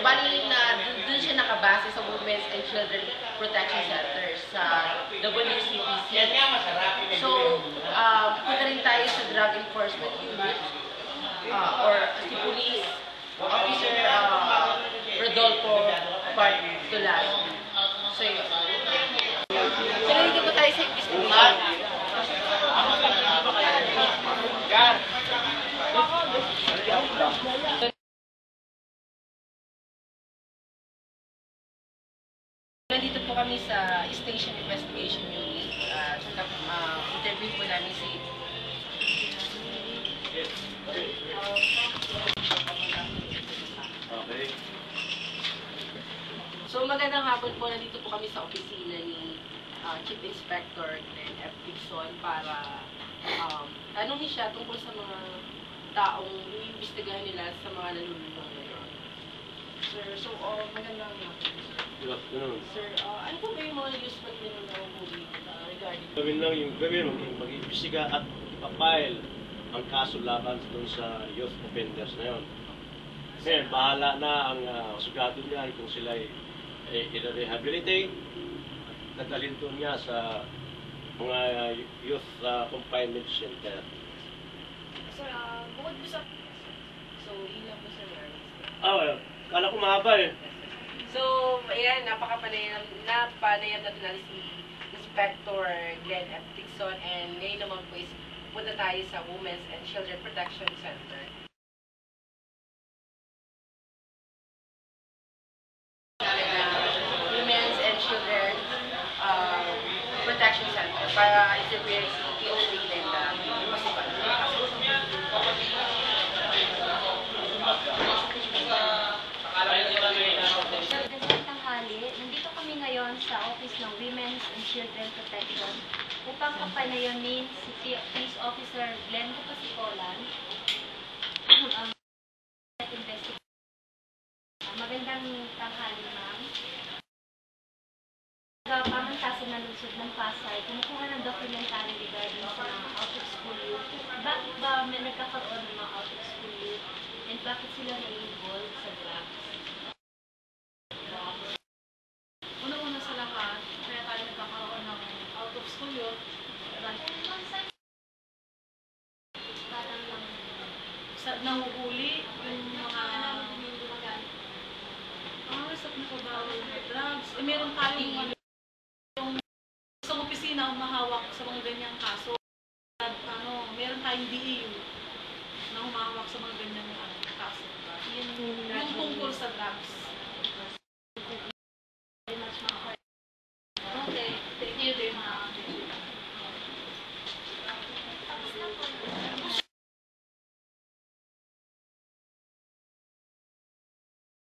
bali na dun siya nakabase sa Women's and Children Protection Center sa WCPC. So, punta rin tayo sa Drug Enforcement Unit or si Police Officer Rodolfo Bartulan. So, yun. So, nandito po tayo sa investigation. Nandito po kami sa Station Investigation Unit. Interview po namin si Okay. So magandang hapon po, nandito po kami sa opisina ni Chief Inspector Glenn F. Dixon para tanongin siya tungkol sa mga taong iimbestigahan nila sa mga nalululong ngayon. Sir, so magandang hapon. Good afternoon. Sir, ano po ba yung mga useful nyo na huli regarding? Gawin lang yung mag-iimbestiga at ipapile ang kaso laban doon sa youth offenders na yun. Ngayon, bahala na ang sugado niya kung sila i-rehabilitate, nadalhin doon niya sa mga youth confinement center. Sir, bukod po sa... So, ilan po sir? Well, kala ko mahaba eh. So, ayan, napapanayam natin si Inspector Glenn F. Dixon, and ngayon naman po is punta tayo sa Women's and Children Protection Center. Women's and Children Protection Center para interview si POD Glenda Masipan. Nandito kami ngayon sa Office ng Women's and Children Protection upang kapanayonin si Police Officer Glenn Pasicolan ang investigation. Magandang tanghali, ma'am. Pamantasan na lungsod ng Pasay, kumukuha ng documentary regarding sa out-of-school youth. Bakit ba may nagkakaroon ng mga out-of-school youth? And bakit sila na-involved sa drugs? Una-una sa lahat, kaya tayo nagkakaroon ng out-of-school youth. Parang lang Nahuhuli yung mga sa nakabawal na drugs. Meron tayong yung isang opisina ang mahawak sa mga ganyang kaso.